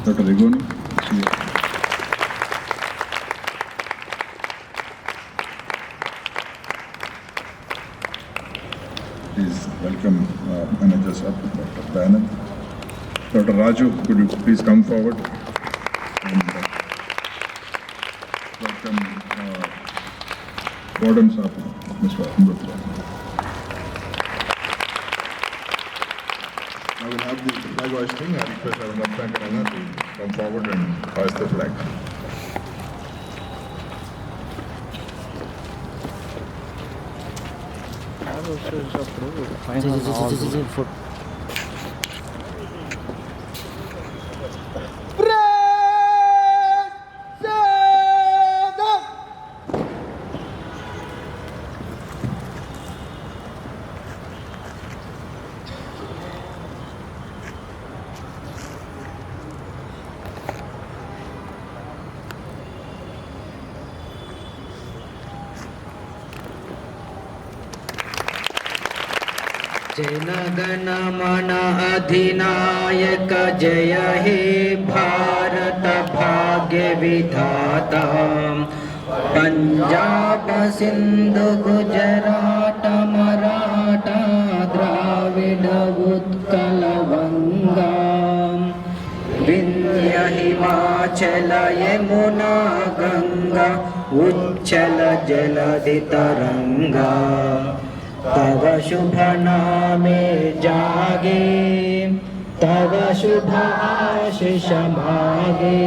Dr. Rigoni. Please welcome managers up, Dr. Dayanand. Dr. Raju, could you please come forward? And welcome wardens up, Mr. Amrutha. I will have the flag hoisting. I request our Frank Anna to come forward and hoist the flag. जनगण मन अधिनायक जय हे भारत भाग्य विधाता पंजाब सिंधु गुजरात मराठा द्राविड उत्कल बंगा विंध्य हिमाचल यमुना गंगा उच्चल जलधि तरंगा तव शुभ नामे जागे तव शुभ आशीष मागे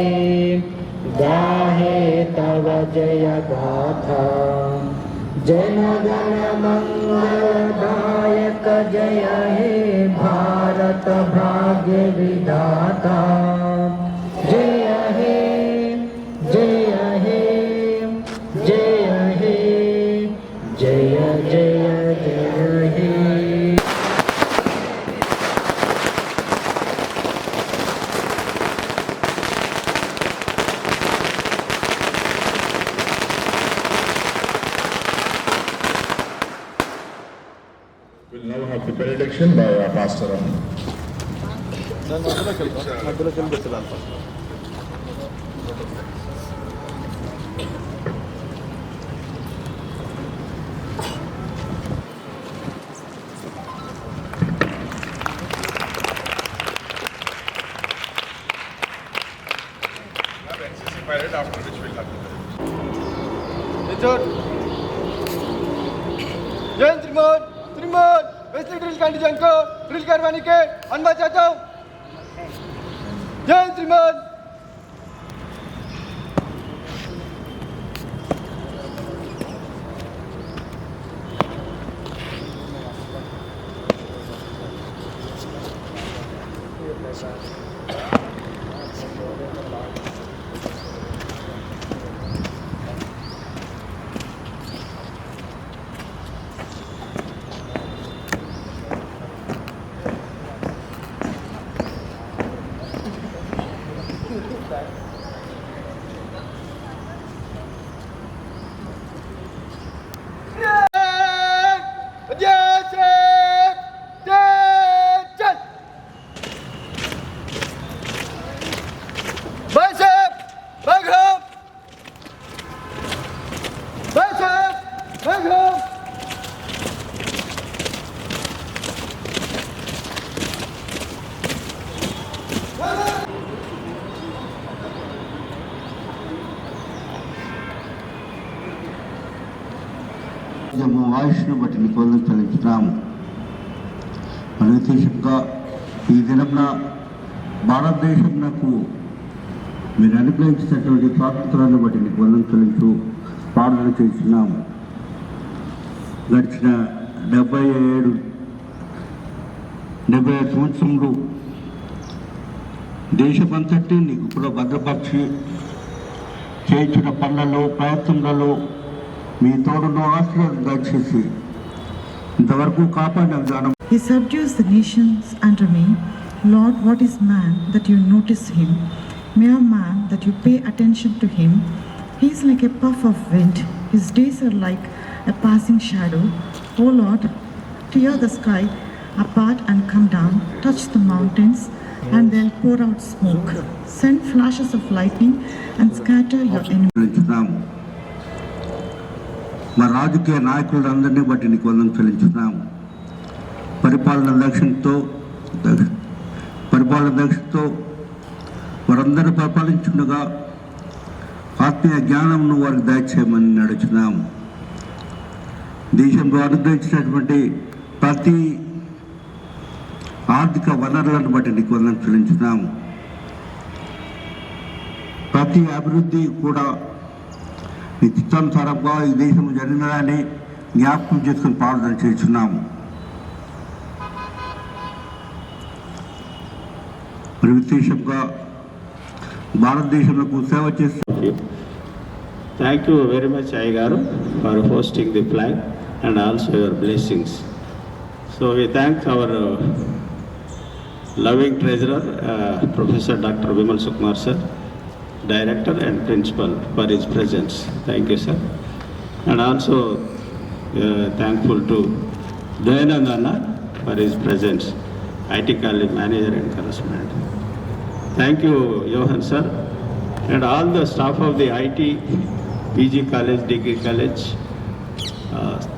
गाहे तव जय गाथा जनगण मंगलदायक जय हे भारत भाग्य विधाता जय हे जय हे जय हे जय जय We'll now have the benediction by our pastor. Parade after which will happen. जय श्रीमान श्रीमान वेस्टर्न ड्रिल कंडीशन को ड्रिल करवाने के अनुमति चाहता हूँ जय श्रीमान ఆయుష్ను బట్టి నీకు వందనాలు చెల్లించున్నాము. మరి విశేషంగా ఈ దినంన భారతదేశంకు మీరు అనుగ్రహించినటువంటి స్వాతంత్రాన్ని బట్టి నీకు వందనాలు చెల్లించు ప్రార్థన చేస్తున్నాము. గడిచిన 75 సంవత్సరంలో దేశమంతటి నీకు కూడా భద్రపరిచి చేయించిన పనులలో ప్రయత్నాలలో మీ తోడును ఆశీర్వాదం దయచేసి ఇంతవరకు కాపాడిన విధానం. He subdues the nations under me. Lord, what is man that you notice him? Mere man that you pay attention to him. He is like a puff of wind. His days are like a passing shadow. O Lord, tear the sky apart and come down, touch the mountains, and they'll pour out smoke. Send flashes of lightning and scatter your enemies. చెల్లించున్నాము. మా రాజకీయ నాయకులందరినీ బట్టి నీకు వందనం చెల్లించున్నాము. పరిపాలన దక్షిణతో వారందరూ పరిపాలించుండగా ఆత్మీయ జ్ఞానంను వారికి దయచేయమని నడుచున్నాము. దేశంలో అనుగ్రహించినటువంటి ప్రతి ఆర్థిక వనరులను బట్టి నీకు వందనం చెల్లించున్నాము. ప్రతి అభివృద్ధి కూడా నీ చిత్తానుసారంగా ఈ దేశం జరిగినదాన్ని జ్ఞాపకం చేసుకుని ప్రార్థన చేస్తున్నాము. మరి విశేషంగా భారతదేశంలో సేవ చేస్తూ Thank you very much, Aigaru, for hosting the flag and also your blessings. So we thank our loving treasurer, Professor Dr. Vimal Sukumar sir, director and principal for his presence. Thank you, sir. And also thankful to Dayanandana for his presence, IT college manager and correspondent. Thank you, Johan sir, and all the staff of the IT, PG college, degree college.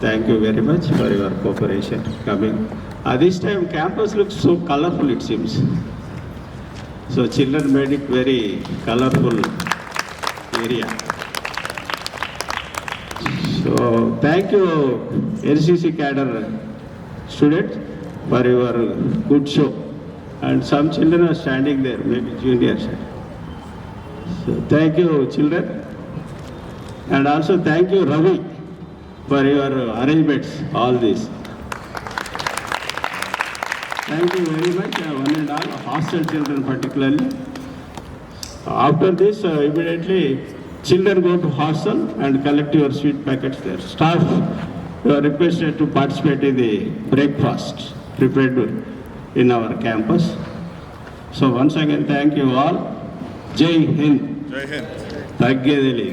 Thank you very much for your cooperation coming. This time campus looks so colorful, it seems. So children made it very colorful area. So thank you NCC cadre students for your good show. And some children are standing there, maybe juniors. So thank you children. And also thank you Ravi for your arrangements, all this. Thank you very much, one and all, hostel children particularly. After this, immediately children go to hostel and collect your sweet packets there. Staff, you are requested to participate in the breakfast prepared in our campus. So once again, thank you all. Jai Hind. Jai Hind. Taggedeli.